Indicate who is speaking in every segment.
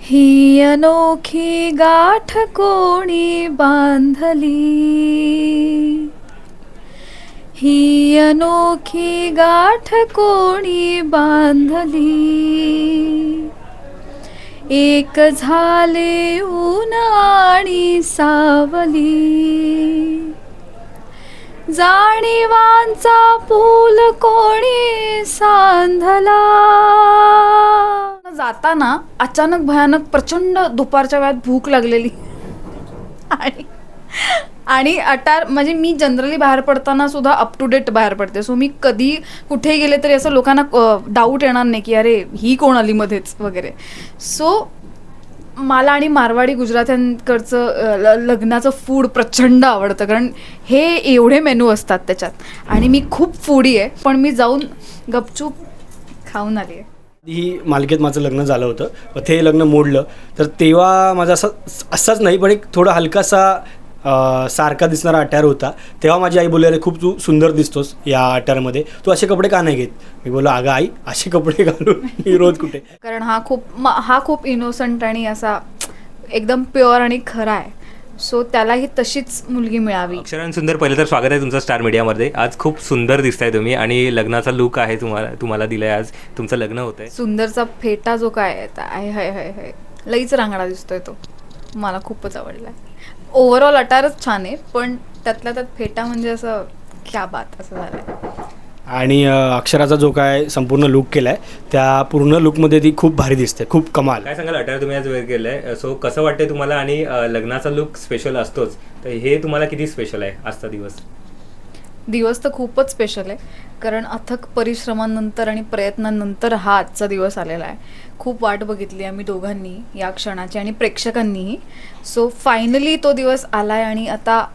Speaker 1: ही अनोखी गाठ कोणी बांधली, ही अनोखी गाठ कोणी बांधली, एक झाले ऊन आणि सावली, जाणीवांचा पूल कोणी सांधला. जाताना अचानक भयानक प्रचंड दुपारच्या वेळात भूक लागलेली आणि अटार म्हणजे मी जनरली बाहेर पडताना सुद्धा अप टू डेट बाहेर पडते. सो मी कधी कुठे गेले तरी असं लोकांना डाऊट येणार नाही की अरे ही कोण आली मध्येच वगैरे. सो मला आणि मारवाडी गुजरात्यांकडचं लग्नाचं फूड प्रचंड आवडतं, कारण हे एवढे मेनू असतात त्याच्यात आणि मी खूप फूडी आहे, पण मी जाऊन गपचूप खाऊन आली आहे.
Speaker 2: ही मालिकेत माझं लग्न झालं होतं, पण ते लग्न मोडलं. तर तेव्हा माझा असाच नाही, पण एक थोडा हलकासा सारखा दिसणारा अटायर होता. तेव्हा माझी आई बोलली, अरे खूप तू सुंदर दिसतोस या अटायरमध्ये, तू असे कपडे का नाही घेत. मी बोललो, अगं आई, असे कपडे घालून मी रोज कुठे.
Speaker 1: कारण हा खूप इनोसंट आणि असा एकदम प्युअर आणि खरा आहे. सो त्यालाही तशीच मुलगी मिळावी.
Speaker 3: अक्षरा सुंदर, पहिलं तर स्वागत आहे तुमचं स्टार मीडियामध्ये. आज खूप सुंदर दिसताय तुम्ही आणि लग्नाचा लुक आहे तुम्हाला दिलाय. आज तुमचं लग्न होतंय.
Speaker 1: सुंदरचा फेटा जो काय आहे हाय लईच रांगडा दिसतोय तो, मला खूपच आवडला. ओव्हरऑल अटारच छान आहे, पण त्यातल्या त्यात फेटा म्हणजे असं क्या बात असं झालंय.
Speaker 2: आणि अक्षराचा जो काय संपूर्ण लुक केला आहे, त्या पूर्ण लुकमध्ये ती खूप भारी दिसते, खूप कमाल.
Speaker 3: काय सांगाल, अटायर तुम्ही आज वेअर केलंय, सो कसं वाटतंय तुम्हाला. आणि लग्नाचा लुक स्पेशल असतोच, तर हे तुम्हाला किती स्पेशल आहे आजचा दिवस.
Speaker 1: तर खूपच स्पेशल आहे, कारण अथक परिश्रमांनंतर आणि प्रयत्नांनंतर हा आजचा दिवस आलेला आहे. खूप वाट बघितली आम्ही दोघांनी या क्षणाची आणि प्रेक्षकांनीही. सो फायनली तो दिवस आलाय आणि आता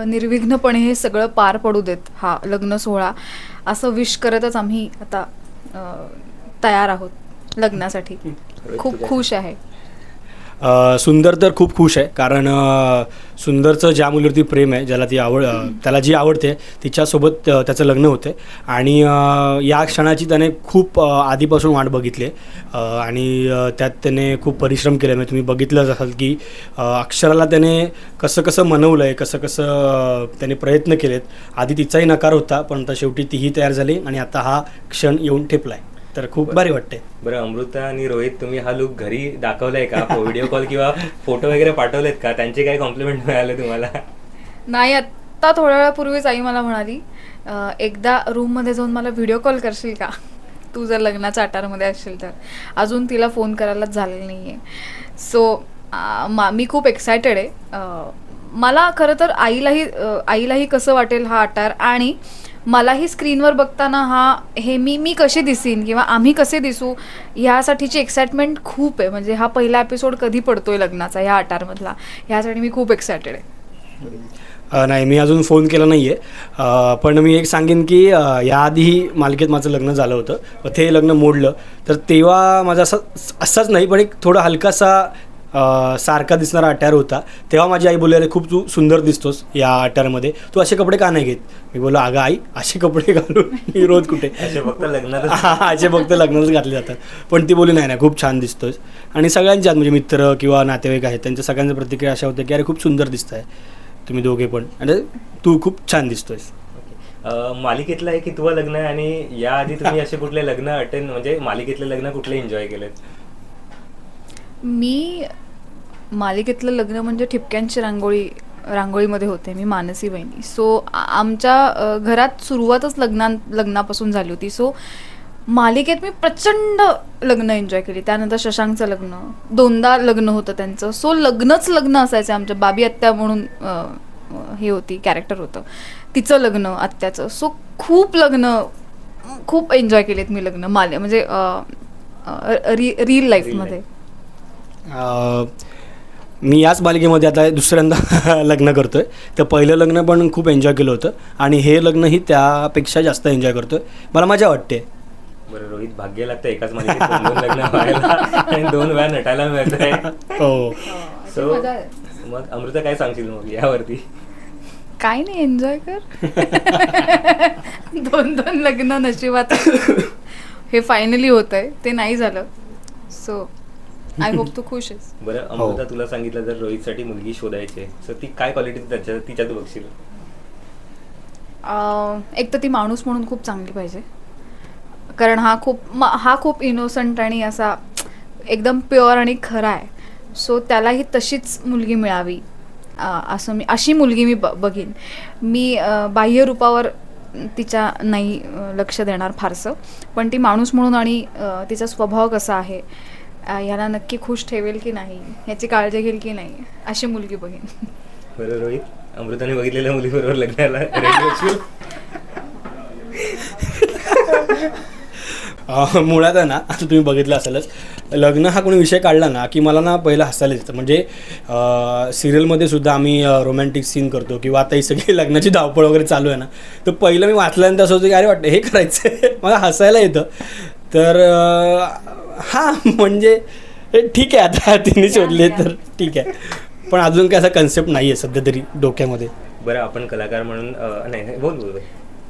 Speaker 1: निर्विघ्नपणे हे सगळं पार पडू देत हा लग्न सोहळा, असं विश करतच आम्ही आता तयार आहोत लग्नासाठी. खूप खुश आहे.
Speaker 2: सुंदर तर खूप खुश आहे, कारण सुंदरचं ज्या मुलीवरती प्रेम आहे, ज्याला त्याला जी आवडते तिच्यासोबत त्याचं लग्न होतं. आणि या क्षणाची त्याने खूप आधीपासून वाट बघितली आहे आणि त्यात त्याने खूप परिश्रम केले. म्हणजे तुम्ही बघितलंच असाल की अक्षराला त्याने कसं मनवलं आहे, कसं त्याने प्रयत्न केलेत. आधी तिचाही नकार होता, पण आता शेवटी तीही तयार झाली आणि आता हा क्षण येऊन ठेपला आहे, तर खूप भारी वाटते.
Speaker 3: बरं, अमृता आणि रोहित, तुम्ही हा लुक घरी दाखवलाय का, व्हिडिओ कॉल किंवा फोटो वगैरे पाठवलेत का, त्यांचे काय कॉम्प्लिमेंट मिळाले तुम्हाला.
Speaker 1: नाही, आत्ता थोड्या वेळापूर्वीच आई मला म्हणाली, एकदा रूममध्ये जाऊन मला व्हिडिओ कॉल करशील का, तू जर लग्नाच्या अटारमध्ये असशील तर. अजून तिला फोन करायलाच झालेलं नाही आहे. सो मी खूप एक्सायटेड आहे. मला खरं तर आईलाही कसं वाटेल हा अटार, आणि मलाही स्क्रीनवर बघताना मी कशी दिसीन किंवा आम्ही कसे दिसू ह्यासाठीची एक्साइटमेंट खूप आहे. म्हणजे हा पहिला एपिसोड कधी पडतोय लग्नाचा ह्या अटारमधला, ह्यासाठी मी खूप एक्सायटेड आहे.
Speaker 2: नाही, मी अजून फोन केला नाही आहे, पण मी एक सांगेन की याआधीही मालिकेत माझं लग्न झालं होतं, व ते लग्न मोडलं. तर तेव्हा माझा असाच नाही, पण एक थोडा हलकासा सारखा दिसणारा अटायर होता. तेव्हा माझी आई बोलली, अरे खूप तू सुंदर दिसतोस या अटायरमध्ये, तू असे कपडे का नाही घेत. मी बोललो, अगं आई, असे कपडे घालून मी रोज कुठे.
Speaker 3: असे फक्त
Speaker 2: लग्नातच घातले जातात. पण ती बोलली, नाही खूप छान दिसतोस. आणि सगळ्यांच्यात म्हणजे मित्र किंवा नातेवाईक आहेत, त्यांच्या सगळ्यांच्या प्रतिक्रिया अशा होत्या की अरे खूप सुंदर दिसत आहे तुम्ही दोघे पण, आणि तू खूप छान दिसतोयस.
Speaker 3: मालिकेतलं आहे कितवं लग्न आहे, आणि याआधी तुम्ही असे कुठले लग्न अटेंड, म्हणजे मालिकेतले लग्न कुठले एन्जॉय केलेत.
Speaker 1: मी मालिकेतलं लग्न म्हणजे ठिपक्यांची रांगोळीमध्ये होते मी, मानसी बहिणी. सो आमच्या घरात सुरुवातच लग्नापासून झाली होती. सो मालिकेत मी प्रचंड लग्न एन्जॉय केली. त्यानंतर शशांकचं लग्न, 2दा लग्न होतं त्यांचं. सो लग्न असायचं. आमच्या बाबी आत्या म्हणून हे होती, कॅरेक्टर होतं, तिचं लग्न, आत्याचं. सो खूप एन्जॉय केलेत मी लग्न म्हणजे रिअल लाईफमध्ये.
Speaker 2: मी याच मालिकेमध्ये आता दुसऱ्यांदा लग्न करतो आहे. तर पहिलं लग्न पण खूप एन्जॉय केलं होतं आणि हे लग्नही त्यापेक्षा जास्त एन्जॉय करतो आहे. मला मजा वाटते.
Speaker 3: बरं रोहित, भाग्य लागतं एकाच मालिकेत 2 लग्न व्हायला आणि 2 वेळा नटायला मिळतंय.
Speaker 2: हो.
Speaker 3: सो मग अमृता काय सांगशील मग यावरती.
Speaker 1: काय नाही, एन्जॉय कर. 2 लग्न नशिबात हे फायनली होत आहे, ते नाही झालं. सो आय होप तू खुश आहेस.
Speaker 3: बरं अमृता, तुला सांगितलं जर रोहितसाठी मुलगी शोधायची आहे तर ती काय क्वालिटी तिच्यात बघशील?
Speaker 1: एक तर ती माणूस म्हणून खूप चांगली पाहिजे, कारण हा खूप इनोसंट आणि असा एकदम प्युअर आणि खरा आहे. सो त्यालाही तशीच मुलगी मिळावी अशी मुलगी मी बघीन. मी बाह्य रूपावर तिच्या नाही लक्ष देणार फारसं, पण ती माणूस म्हणून आणि तिचा स्वभाव कसा आहे, याला नक्की खुश ठेवेल की नाही, याची काळजी घेईल की नाही, अशी मुलगी बघीन.
Speaker 3: बरं रोहित, अमृताने बघितलेल्या मुलीबरोबर लग्नाला ready असशील?
Speaker 2: मुळात आहे ना, आता तुम्ही बघितलं असेलच, लग्न हा कोणी विषय काढला ना की मला ना पहिलं हसायला येतं. म्हणजे सिरियलमध्ये सुद्धा आम्ही रोमॅन्टिक सीन करतो किंवा आता ही सगळी लग्नाची धावपळ वगैरे चालू आहे ना, तर पहिलं मी वाचल्यानंतर असं होतं की अरे वाटतं हे करायचं आहे, मला हसायला येतं. तर हां म्हणजे ठीक आहे, आता तिने शोधले तर ठीक आहे, पण अजून काय असा कन्सेप्ट नाही आहे सध्या तरी डोक्यामध्ये.
Speaker 3: बरं आपण कलाकार म्हणून नाही बोल.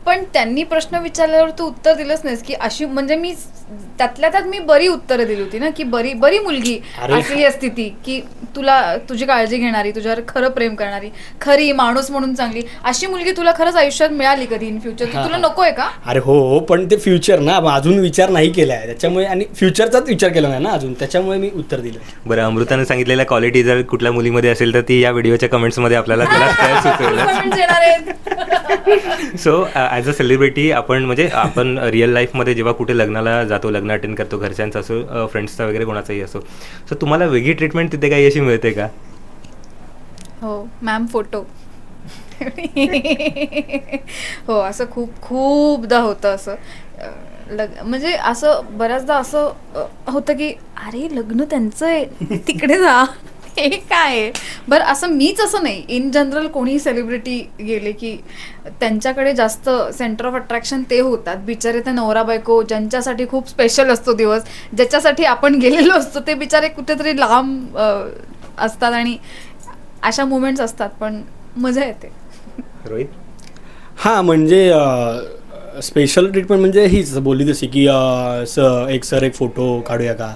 Speaker 1: पण त्यांनी प्रश्न विचारल्यावर तू उत्तर दिलंच नाहीस की अशी, म्हणजे मी त्यातल्या त्यात मी बरी उत्तरं दिली होती ना, की बरी मुलगी असली असती ती, की तुझी काळजी घेणारी, तुझ्यावर खरं प्रेम करणारी, खरी माणूस म्हणून चांगली अशी मुलगी तुला खरंच आयुष्यात मिळाली कधी इन फ्युचर? तुला नकोय का?
Speaker 2: अरे हो, पण ते फ्युचर ना अजून विचार नाही केला आहे त्याच्यामुळे, आणि फ्युचरचाच विचार केला नाही ना अजून, त्याच्यामुळे मी उत्तर दिलं.
Speaker 3: बरं अमृताने सांगितलेल्या क्वालिटी जर कुठल्या मुलीमध्ये असेल तर ती या व्हिडिओच्या कमेंट्समध्ये आपल्याला तिला सुचवेल. सो ॲज अ सेलिब्रिटी आपण रिअल लाईफमध्ये जेव्हा कुठे लग्नाला जातो, लग्न अटेंड करतो, घरच्यांचं असो, फ्रेंड्सचा वगैरे कोणाचाही असो, सो तुम्हाला वेगळी ट्रीटमेंट तिथे काही अशी मिळते का?
Speaker 1: हो मॅम, फोटो. हो, असं खूपदा होतं असं. म्हणजे असं बऱ्याचदा असं होतं की अरे लग्न त्यांचं आहे, तिकडे जा, हे काय बरं. असं मीच असं नाही, इन जनरल कोणीही सेलिब्रिटी गेले की त्यांच्याकडे जास्त सेंटर ऑफ अट्रॅक्शन ते होतात. बिचारे ते नवरा बायको ज्यांच्यासाठी खूप स्पेशल असतो दिवस, ज्याच्यासाठी आपण गेलेलो असतो, ते बिचारे कुठेतरी लांब असतात आणि अशा मुमेंट्स असतात, पण मजा येते.
Speaker 3: रोहित?
Speaker 2: हां म्हणजे स्पेशल ट्रीटमेंट म्हणजे हीच बोलली तशी की एक फोटो काढूया का,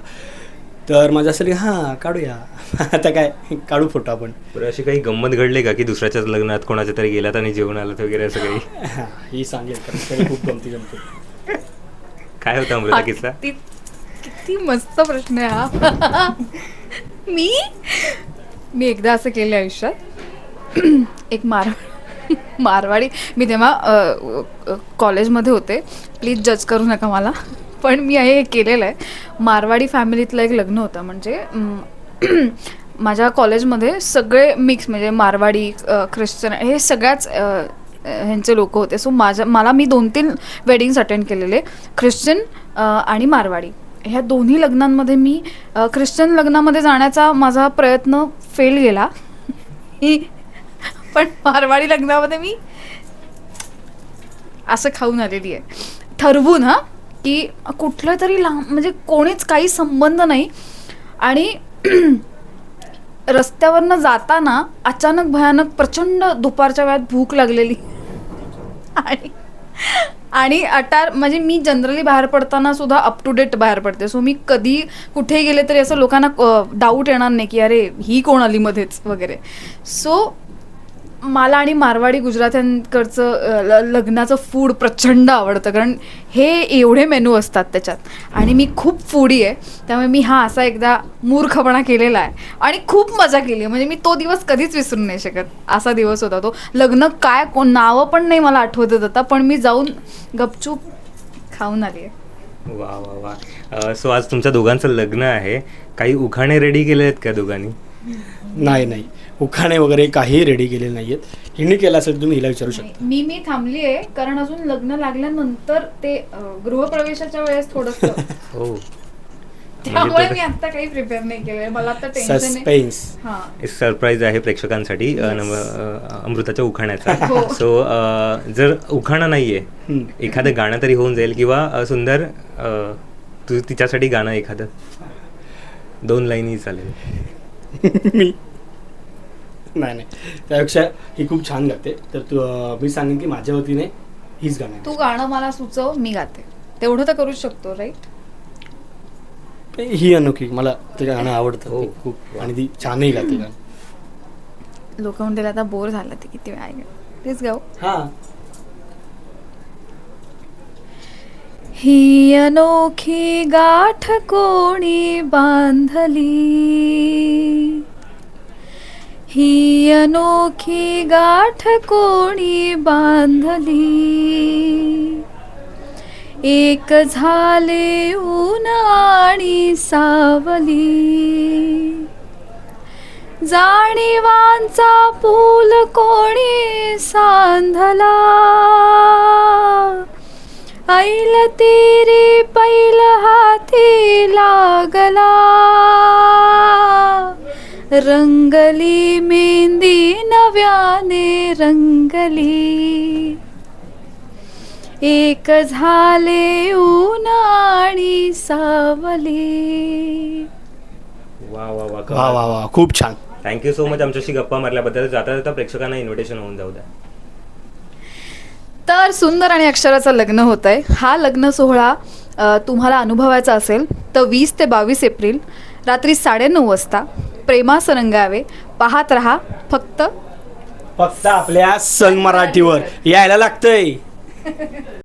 Speaker 2: तर माझं असं की हां काढूया, आता काय काढू फोटो आपण.
Speaker 3: बरं अशी काही गंमत घडली का की दुसऱ्याच्याच लग्नात कोणाच्या तरी गेलात आणि जेवण आलं वगैरे असं काही?
Speaker 2: ही सांगेल कारण खूप गमती
Speaker 3: काय होतं अमृता किस्सा?
Speaker 1: किती मस्त प्रश्न आहे हा. मी एकदा असं केलं आयुष्यात. एक मारवाडी, मी तेव्हा कॉलेजमध्ये होते, प्लीज जज करू नका मला, पण मी हे केलेलं आहे. मारवाडी फॅमिलीतलं एक लग्न होतं. म्हणजे माझ्या कॉलेजमध्ये सगळे मिक्स, म्हणजे मारवाडी, ख्रिश्चन, हे सगळ्याच ह्यांचे लोक होते. सो मला मी 2-3 वेडिंग्स अटेंड केलेले, ख्रिश्चन आणि मारवाडी. ह्या दोन्ही लग्नांमध्ये मी ख्रिश्चन लग्नामध्ये जाण्याचा माझा प्रयत्न फेल गेला, पण मारवाडी लग्नामध्ये मी असं खाऊन आलेली आहे, ठरवून की कुठलं तरी म्हणजे कोणीच काही संबंध नाही, आणि रस्त्यावरनं जाताना अचानक भयानक प्रचंड दुपारच्या वेळात भूक लागलेली, आणि म्हणजे मी जनरली बाहेर पडताना सुद्धा अप टू डेट बाहेर पडते. सो मी कधी कुठे गेले तरी असं लोकांना डाऊट येणार नाही की अरे ही कोण आली मध्येच वगैरे. सो मला आणि मारवाडी गुजरात्यांकडचं लग्नाचं फूड प्रचंड आवडतं, कारण हे एवढे मेनू असतात त्याच्यात, आणि मी खूप फूडी आहे, त्यामुळे मी असा एकदा मूर्खपणा केलेला आहे आणि खूप मजा केली. म्हणजे मी तो दिवस कधीच विसरू नाही शकत, असा दिवस होता तो. लग्न काय नावं पण नाही मला आठवत येत आता, पण मी जाऊन गपचूप खाऊन आली आहे.
Speaker 3: वा वा वा. सो आज तुमच्या दोघांचं लग्न आहे, काही उखाणे रेडी केले आहेत का दोघांनी?
Speaker 2: नाही, उखाणे वगैरे काही रेडी केलेले नाही आहेत. हिने केलं असेल तुम्ही हिला विचारू शकता.
Speaker 1: मी थांबली आहे, कारण अजून लग्न लागल्यानंतर ते गृहप्रवेशाच्या वेळेस थोडंसं
Speaker 3: हो,
Speaker 1: त्यामुळे मी आता काही प्रिपेअर नाही केलंय, मला आता टेन्शन आहे.
Speaker 2: सस्पेन्स.
Speaker 3: एक सरप्राईज आहे प्रेक्षकांसाठी अमृताच्या उखाण्याचा. सो जर उखाणा नाहीये, एखादं गाणं तरी होऊन जाईल, किंवा सुंदर तू तिच्यासाठी गाणं एखादं 2 लाईनही चालेल.
Speaker 2: मी नाही, त्यापेक्षा ही खूप छान गाते, तर मी सांगेन की माझ्या वतीने हीच गाणं.
Speaker 1: तू गाणं मला सुचव, मी गाते, तेवढं तर करूच शकतो, राईट?
Speaker 2: ही अनोखी मला ते गाणं आवडतं ते खूप आणि ती छानही गाते गाणं.
Speaker 1: लोक म्हणतील आता बोर झालं ते किती वेळ ऐकलं. तेच गाऊ.
Speaker 2: हां
Speaker 1: ही अनोखी गाठ कोणी बांधली, ही अनोखी गाठ कोणी बांधली, एक झाले ऊन आणि सावली, जाणीवांचा पूल कोणी सांधला, ऐल तेरे पैल हाती लागला, रंगली मेहंदी नव्याने रंगली, एक झाले ऊन आणि सावली.
Speaker 3: वा वा वा
Speaker 2: वा वा वा खूप छान.
Speaker 3: थँक्यू सो मच आमच्याशी गप्पा मारल्याबद्दल. जाता जाता प्रेक्षकांना इन्व्हिटेशन होऊन जाऊ द्या.
Speaker 1: तर सुंदर आणि अक्षराचं लग्न होत आहे. हा लग्न सोहळा तुम्हाला अनुभवायचा असेल तर 20 ते 22 एप्रिल रात्री 9:30 वाजता प्रेमास रंगावे. पाहत रहा फक्त
Speaker 2: फक्त आपल्या सन मराठीवर यायला लागतंय.